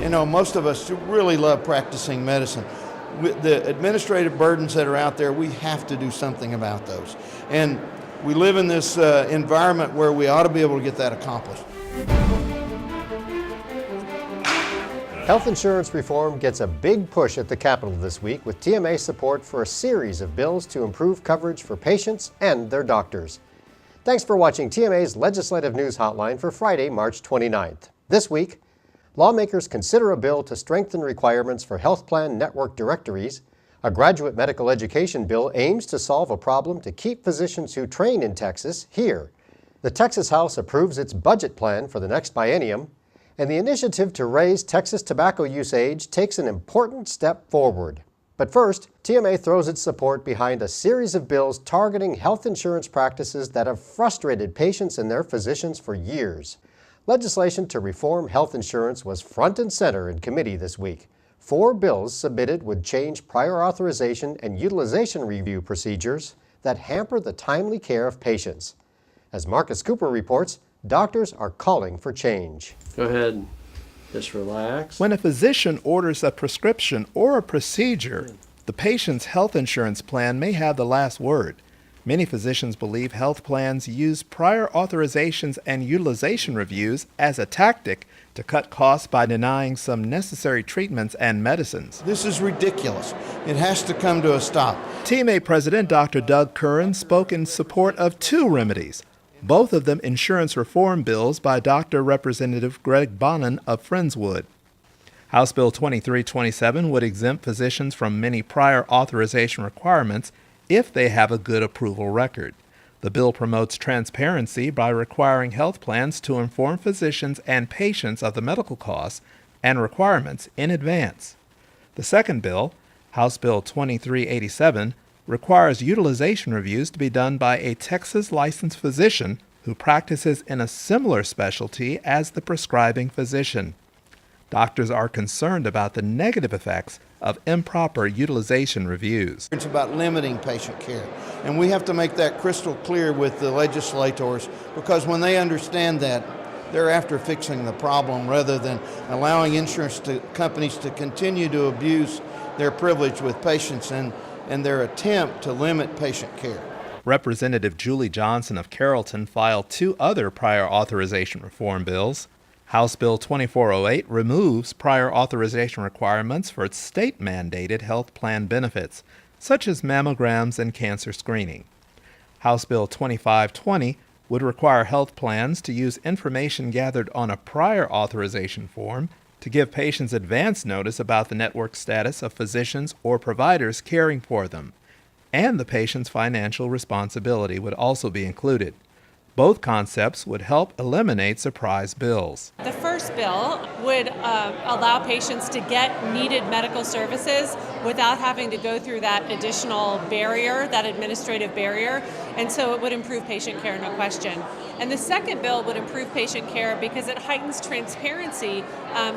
You know, most of us really love practicing medicine. With the administrative burdens that are out there, we have to do something about those. And we live in this environment where we ought to be able to get that accomplished. Health insurance reform gets a big push at the Capitol this week with TMA support for a series of bills to improve coverage for patients and their doctors. Thanks for watching TMA's Legislative News Hotline for Friday, March 29th. This week, lawmakers consider a bill to strengthen requirements for health plan network directories. A graduate medical education bill aims to solve a problem to keep physicians who train in Texas here. The Texas House approves its budget plan for the next biennium. And the initiative to raise Texas tobacco use age takes an important step forward. But first, TMA throws its support behind a series of bills targeting health insurance practices that have frustrated patients and their physicians for years. Legislation to reform health insurance was front and center in committee this week. 4 bills submitted would change prior authorization and utilization review procedures that hamper the timely care of patients. As Marcus Cooper reports, doctors are calling for change. Go ahead, just relax. When a physician orders a prescription or a procedure, the patient's health insurance plan may have the last word. Many physicians believe health plans use prior authorizations and utilization reviews as a tactic to cut costs by denying some necessary treatments and medicines. This is ridiculous. It has to come to a stop. TMA President Dr. Doug Curran spoke in support of 2 remedies, both of them insurance reform bills by Dr. Representative Greg Bonin of Friendswood. House Bill 2327 would exempt physicians from many prior authorization requirements if they have a good approval record. The bill promotes transparency by requiring health plans to inform physicians and patients of the medical costs and requirements in advance. The second bill, House Bill 2387, requires utilization reviews to be done by a Texas licensed physician who practices in a similar specialty as the prescribing physician. Doctors are concerned about the negative effects of improper utilization reviews. It's about limiting patient care, and we have to make that crystal clear with the legislators, because when they understand that, they're after fixing the problem rather than allowing insurance companies to continue to abuse their privilege with patients and their attempt to limit patient care. Representative Julie Johnson of Carrollton filed 2 other prior authorization reform bills. House Bill 2408 removes prior authorization requirements for state-mandated health plan benefits, such as mammograms and cancer screening. House Bill 2520 would require health plans to use information gathered on a prior authorization form to give patients advance notice about the network status of physicians or providers caring for them, and the patient's financial responsibility would also be included. Both concepts would help eliminate surprise bills. The first bill would allow patients to get needed medical services without having to go through that additional barrier, that administrative barrier, and so it would improve patient care, no question. And the second bill would improve patient care because it heightens transparency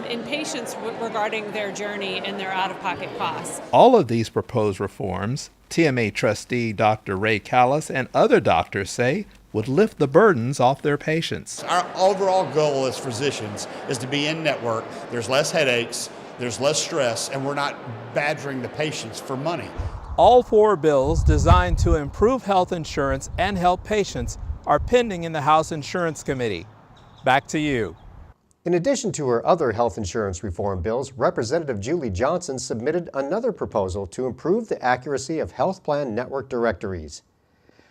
in patients regarding their journey and their out-of-pocket costs. All of these proposed reforms, TMA trustee Dr. Ray Callis and other doctors say, would lift the burdens off their patients. Our overall goal as physicians is to be in network. There's less headaches, there's less stress, and we're not badgering the patients for money. All 4 bills designed to improve health insurance and help patients are pending in the House Insurance Committee. Back to you. In addition to her other health insurance reform bills, Representative Julie Johnson submitted another proposal to improve the accuracy of health plan network directories.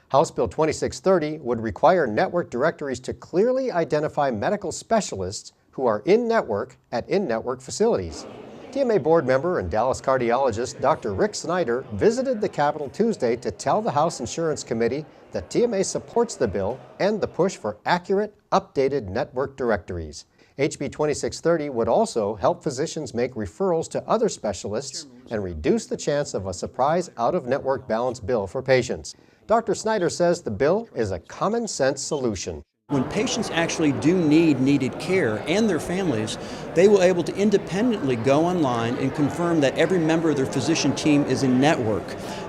House Bill 2630 would require network directories to clearly identify medical specialists who are in-network at in-network facilities. TMA board member and Dallas cardiologist Dr. Rick Snyder visited the Capitol Tuesday to tell the House Insurance Committee that TMA supports the bill and the push for accurate, updated network directories. HB 2630 would also help physicians make referrals to other specialists and reduce the chance of a surprise out-of-network balance bill for patients. Dr. Snyder says the bill is a common-sense solution. When patients actually do need needed care and their families, they will be able to independently go online and confirm that every member of their physician team is in network.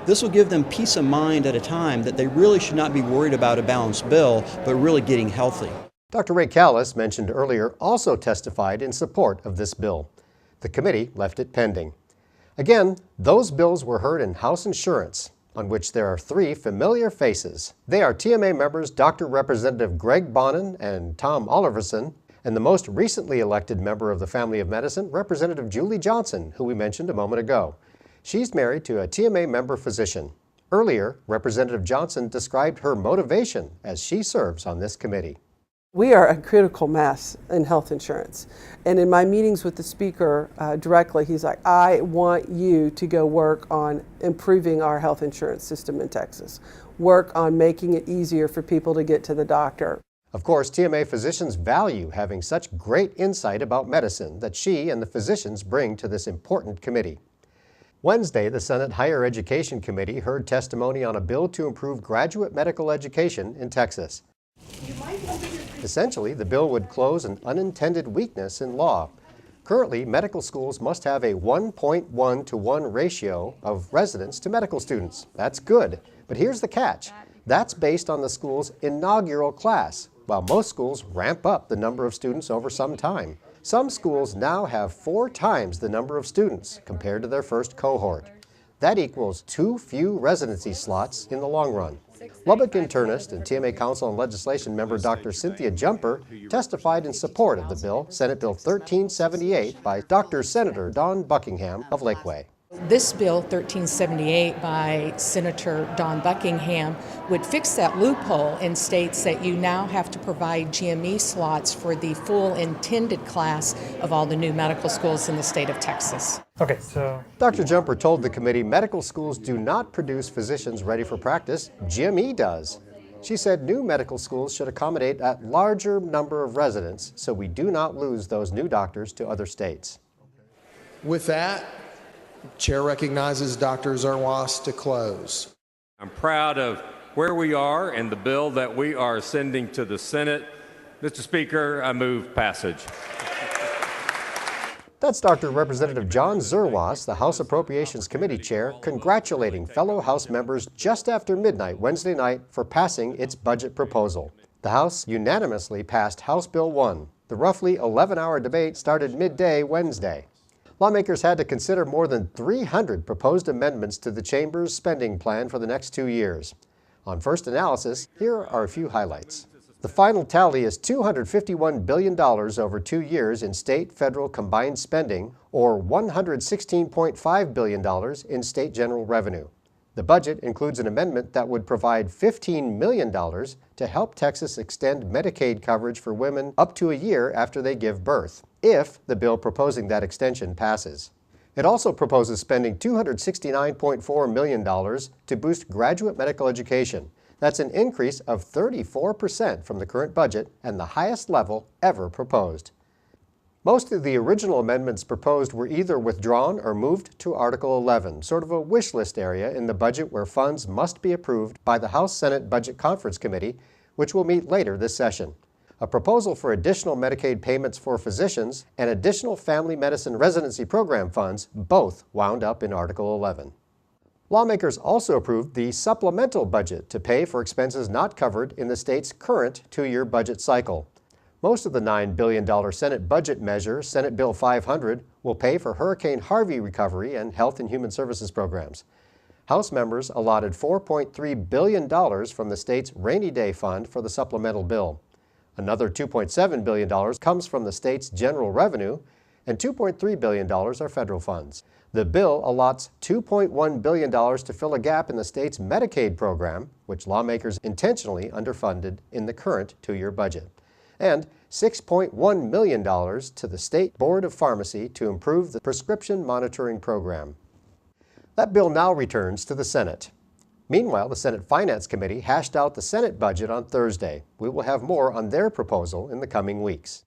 This will give them peace of mind at a time that they really should not be worried about a balanced bill, but really getting healthy. Dr. Ray Callis, mentioned earlier, also testified in support of this bill. The committee left it pending. Again, those bills were heard in House Insurance, on which there are three familiar faces. They are TMA members Dr. Representative Greg Bonin and Tom Oliverson, and the most recently elected member of the Family of Medicine, Representative Julie Johnson, who we mentioned a moment ago. She's married to a TMA member physician. Earlier, Representative Johnson described her motivation as she serves on this committee. We are a critical mess in health insurance. And in my meetings with the speaker directly, he's like, I want you to go work on improving our health insurance system in Texas. Work on making it easier for people to get to the doctor. Of course, TMA physicians value having such great insight about medicine that she and the physicians bring to this important committee. Wednesday, the Senate Higher Education Committee heard testimony on a bill to improve graduate medical education in Texas. Essentially, the bill would close an unintended weakness in law. Currently, medical schools must have a 1.1 to 1 ratio of residents to medical students. That's good, but here's the catch. That's based on the school's inaugural class, while most schools ramp up the number of students over some time. Some schools now have 4 times the number of students compared to their first cohort. That equals too few residency slots in the long run. Lubbock internist and TMA Council on Legislation member Dr. Cynthia Jumper testified in support of the bill, Senate Bill 1378 by Dr. Senator Don Buckingham of Lakeway. This bill, 1378 by Senator Don Buckingham, would fix that loophole and states that you now have to provide GME slots for the full intended class of all the new medical schools in the state of Texas. Okay, so Dr. Jumper told the committee medical schools do not produce physicians ready for practice. GME does. She said new medical schools should accommodate a larger number of residents so we do not lose those new doctors to other states. With that, Chair recognizes Dr. Zerwas to close. I'm proud of where we are and the bill that we are sending to the Senate. Mr. Speaker, I move passage. That's Dr. Representative John Zerwas, the House Appropriations Committee Chair, congratulating fellow House members just after midnight Wednesday night for passing its budget proposal. The House unanimously passed House Bill 1. The roughly 11-hour debate started midday Wednesday. Lawmakers had to consider more than 300 proposed amendments to the Chamber's spending plan for the next 2 years. On first analysis, here are a few highlights. The final tally is $251 billion over 2 years in state, federal combined spending, or $116.5 billion in state general revenue. The budget includes an amendment that would provide $15 million to help Texas extend Medicaid coverage for women up to a year after they give birth, if the bill proposing that extension passes. It also proposes spending $269.4 million to boost graduate medical education. That's an increase of 34% from the current budget and the highest level ever proposed. Most of the original amendments proposed were either withdrawn or moved to Article 11, sort of a wish list area in the budget where funds must be approved by the House-Senate Budget Conference Committee, which will meet later this session. A proposal for additional Medicaid payments for physicians and additional family medicine residency program funds both wound up in Article 11. Lawmakers also approved the supplemental budget to pay for expenses not covered in the state's current 2-year budget cycle. Most of the $9 billion Senate budget measure, Senate Bill 500, will pay for Hurricane Harvey recovery and health and human services programs. House members allotted $4.3 billion from the state's Rainy Day Fund for the supplemental bill. Another $2.7 billion comes from the state's general revenue, and $2.3 billion are federal funds. The bill allots $2.1 billion to fill a gap in the state's Medicaid program, which lawmakers intentionally underfunded in the current 2-year budget, and $6.1 million to the State Board of Pharmacy to improve the prescription monitoring program. That bill now returns to the Senate. Meanwhile, the Senate Finance Committee hashed out the Senate budget on Thursday. We will have more on their proposal in the coming weeks.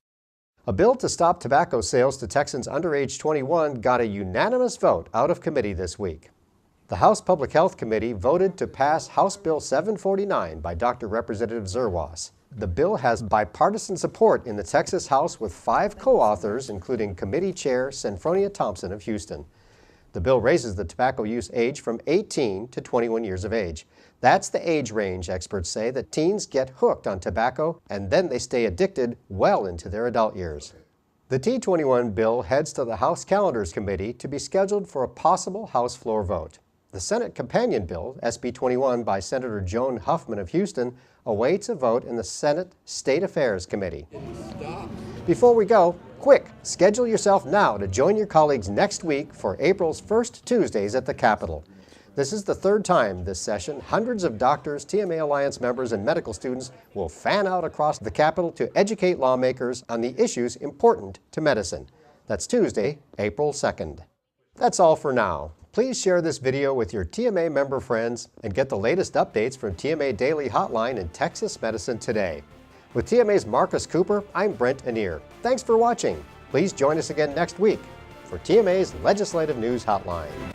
A bill to stop tobacco sales to Texans under age 21 got a unanimous vote out of committee this week. The House Public Health Committee voted to pass House Bill 749 by Dr. Representative Zerwas. The bill has bipartisan support in the Texas House with 5 co-authors, including Committee Chair Senfronia Thompson of Houston. The bill raises the tobacco use age from 18 to 21 years of age. That's the age range, experts say, that teens get hooked on tobacco and then they stay addicted well into their adult years. The T21 bill heads to the House Calendars Committee to be scheduled for a possible House floor vote. The Senate companion bill, SB 21 by Senator Joan Huffman of Houston, awaits a vote in the Senate State Affairs Committee. Before we go, quick, schedule yourself now to join your colleagues next week for April's first Tuesdays at the Capitol. This is the third time this session hundreds of doctors, TMA Alliance members, and medical students will fan out across the Capitol to educate lawmakers on the issues important to medicine. That's Tuesday, April 2nd. That's all for now. Please share this video with your TMA member friends and get the latest updates from TMA Daily Hotline and Texas Medicine Today. With TMA's Marcus Cooper, I'm Brent Anir. Thanks for watching. Please join us again next week for TMA's Legislative News Hotline.